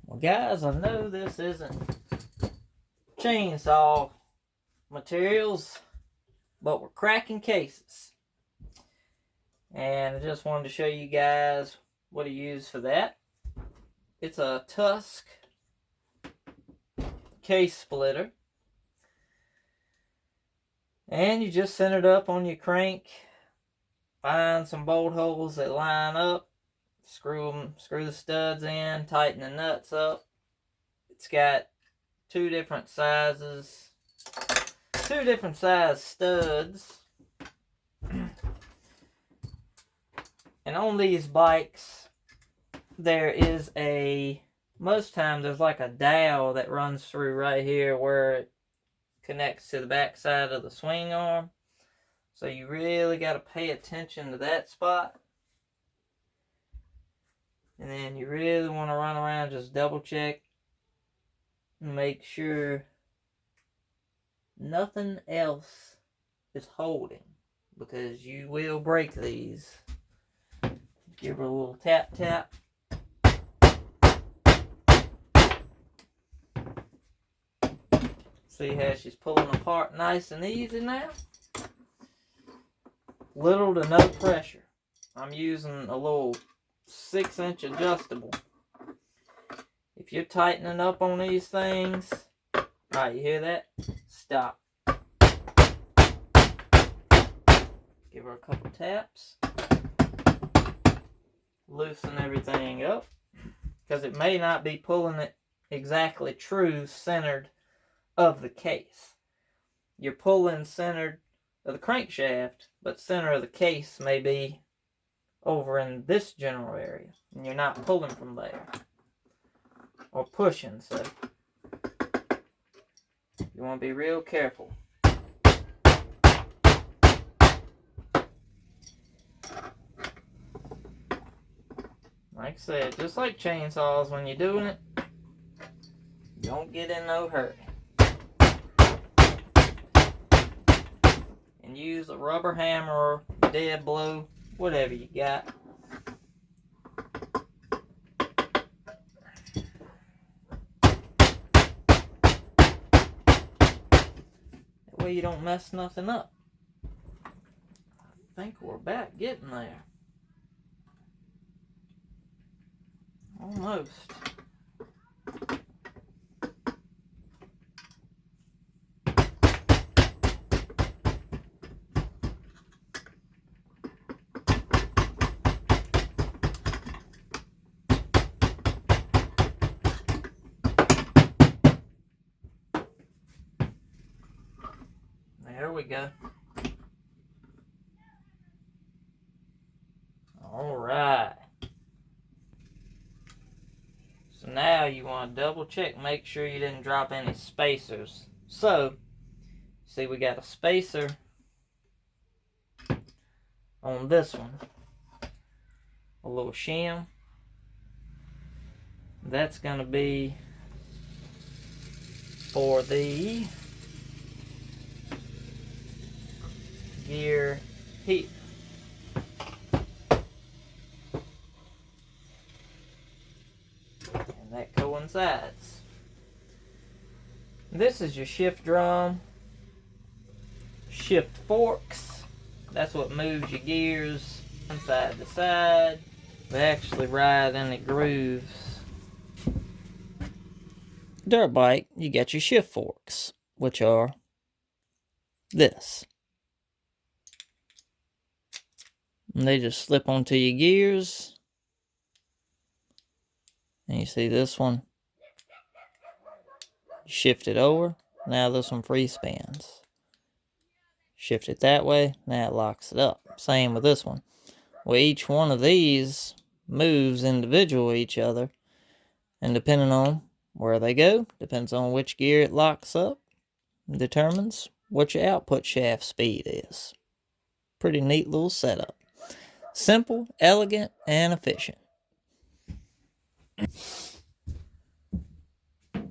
Well, guys, I know this isn't chainsaw materials, but we're cracking cases. And I just wanted to show you guys what I use for that. It's a Tusk case splitter. And you just center it up on your crank. Find some bolt holes that line up. Screw the studs in, tighten the nuts up. It's got two different size studs. And on these bikes, there is most times there's like a dowel that runs through right here where it connects to the back side of the swing arm. So you really got to pay attention to that spot. And then you really want to run around, just double check and make sure nothing else is holding, because you will break these. Give her a little tap tap. See how she's pulling apart nice and easy now? Little to no pressure. I'm using a little 6-inch adjustable. If you're tightening up on these things, alright, you hear that? Stop. Give her a couple taps. Loosen everything up, because it may not be pulling it exactly true centered of the case. You're pulling centered of the crankshaft, but center of the case may be over in this general area, and you're not pulling from there or pushing, so you want to be real careful. Like I said, just like chainsaws, when you're doing it, don't get in no hurry. And use a rubber hammer or dead blow, whatever you got. That way you don't mess nothing up. I think we're about getting there. Almost. There we go. All right. So now you want to double check, make sure you didn't drop any spacers. So, see, we got a spacer on this one. A little shim. That's going to be for the gear here. And that coincides. This is your shift drum, shift forks. That's what moves your gears from side to side. They actually ride in the grooves. Dirt bike, you got your shift forks, which are this. And they just slip onto your gears. And you see this one, shift it over, now this one free spins. Shift it that way, now it locks it up. Same with this one. Well, each one of these moves individual each other, and depending on where they go, depends on which gear it locks up, determines what your output shaft speed is. Pretty neat little setup. Simple, elegant, and efficient.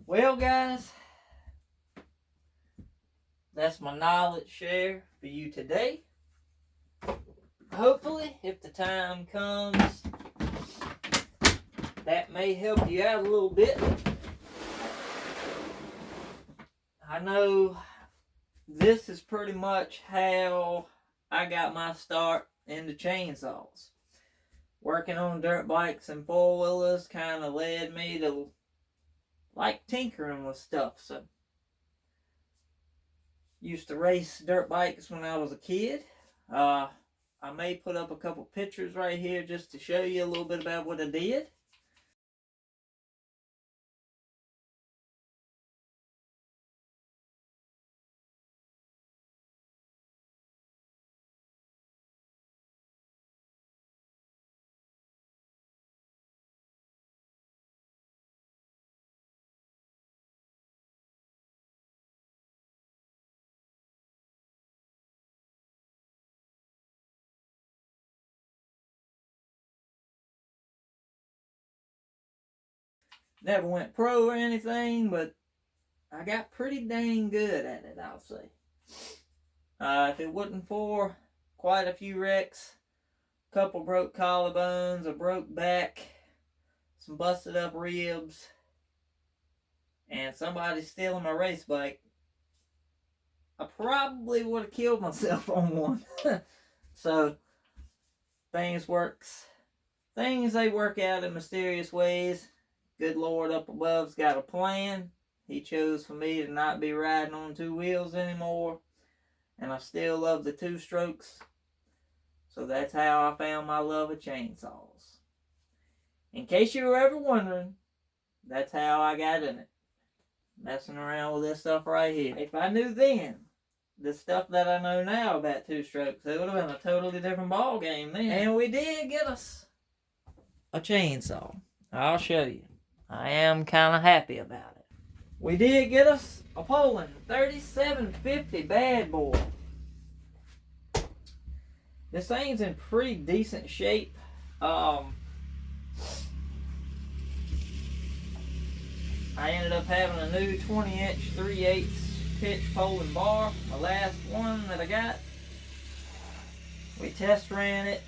Well, guys, that's my knowledge share for you today. Hopefully, if the time comes, that may help you out a little bit. I know this is pretty much how I got my start into chainsaws. Working on dirt bikes and four-wheelers kind of led me to like tinkering with stuff. So, used to race dirt bikes when I was a kid. I may put up a couple pictures right here just to show you a little bit about what I did. Never went pro or anything, but I got pretty dang good at it, I'll say. If it wasn't for quite a few wrecks, a couple broke collarbones, a broke back, some busted up ribs, and somebody stealing my race bike, I probably would have killed myself on one. So, things they work out in mysterious ways. Good Lord up above's got a plan. He chose for me to not be riding on two wheels anymore. And I still love the two strokes. So that's how I found my love of chainsaws. In case you were ever wondering, that's how I got in it. Messing around with this stuff right here. If I knew then the stuff that I know now about two strokes, it would have been a totally different ball game then. And we did get us a chainsaw. I'll show you. I am kind of happy about it. We did get us a Poulan 3750 bad boy. This thing's in pretty decent shape. I ended up having a new 20-inch 3/8 pitch Poulan bar. My last one that I got. We test ran it.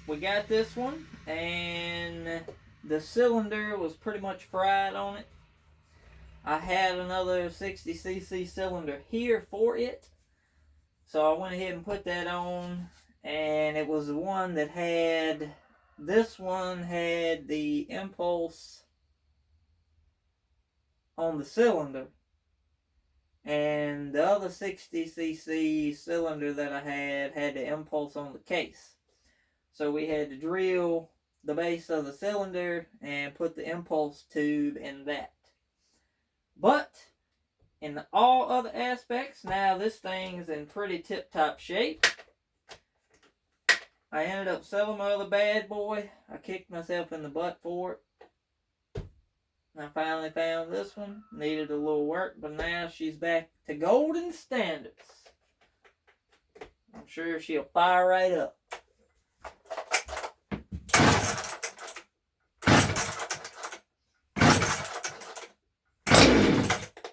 We got this one, and the cylinder was pretty much fried on it. I had another 60cc cylinder here for it. So I went ahead and put that on, and it was the one that had, this one had the impulse on the cylinder, and the other 60cc cylinder that I had the impulse on the case. So we had to drill the base of the cylinder and put the impulse tube in that. But in all other aspects, now this thing is in pretty tip-top shape. I ended up selling my other bad boy. I kicked myself in the butt for it. I finally found this one. Needed a little work, but now she's back to golden standards. I'm sure she'll fire right up.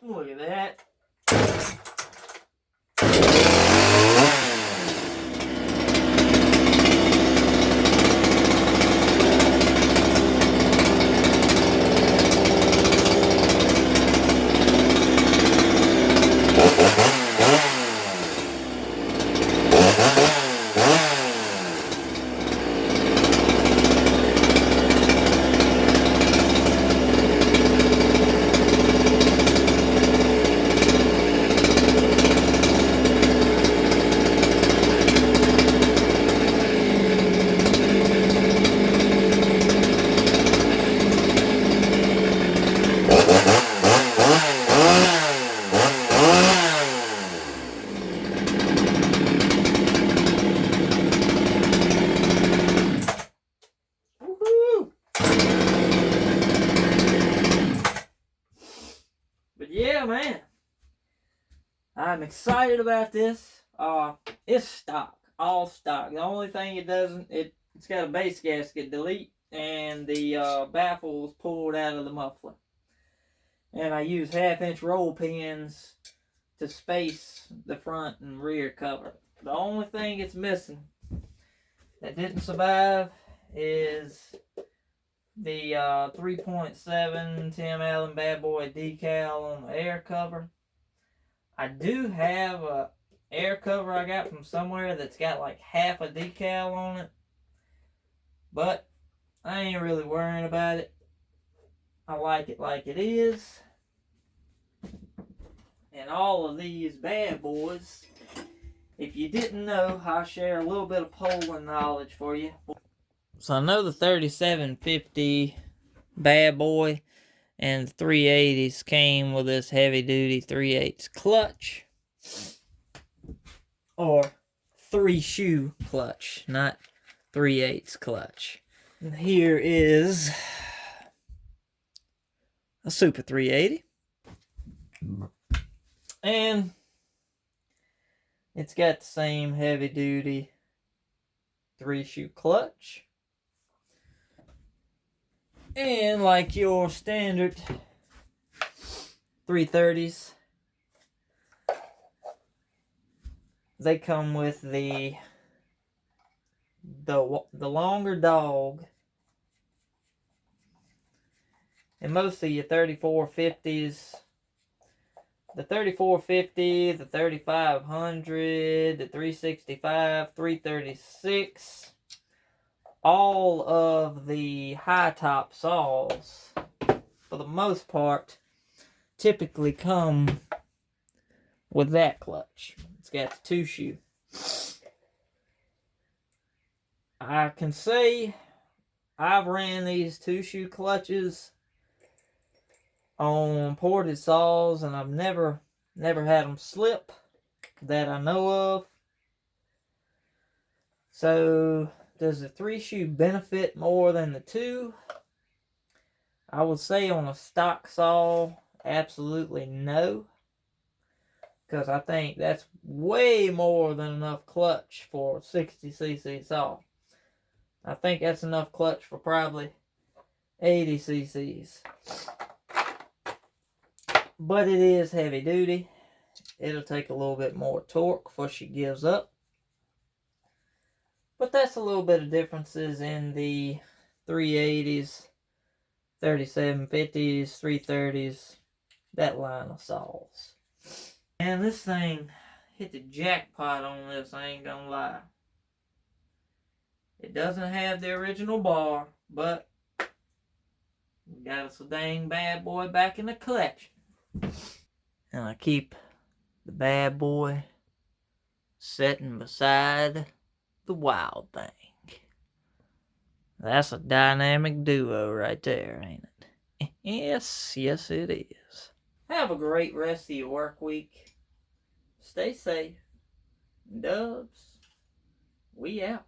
Look at that. But yeah, man, I'm excited about this. It's stock, all stock. The only thing it doesn't, it's got a base gasket delete, and the baffle was pulled out of the muffler. And I use 1/2-inch roll pins to space the front and rear cover. The only thing it's missing that didn't survive is the 3.7 Tim Allen Bad Boy decal on the air cover. I do have a air cover I got from somewhere that's got like half a decal on it, but I ain't really worrying about it. I like it is. And all of these bad boys, if you didn't know, I'll share a little bit of Poulan knowledge for you. So I know the 3750 bad boy and the 380s came with this heavy duty 3/8 clutch, or 3-shoe clutch, not 3/8 clutch. And here is a Super 380, and it's got the same heavy duty 3-shoe clutch, and like your standard 330s, they come with the longer dog. And most of your 3450s, the 3450, the 3500, the 365, 336, all of the high top saws, for the most part, typically come with that clutch. It's got the 2-shoe. I can say I've ran these 2-shoe clutches on ported saws, and I've never had them slip that I know of. So does the 3-shoe benefit more than the 2? I would say on a stock saw, absolutely no, because I think that's way more than enough clutch for a 60cc saw. I think that's enough clutch for probably 80 cc's. But it is heavy duty. It'll take a little bit more torque before she gives up. But that's a little bit of differences in the 380s, 3750s, 330s, that line of saws. And this thing hit the jackpot on this, I ain't gonna lie. It doesn't have the original bar, but we got us a dang bad boy back in the collection. And I keep the bad boy sitting beside the wild thing. That's a dynamic duo right there, ain't it? Yes, it is. Have a great rest of your work week. Stay safe. Dubs, we out.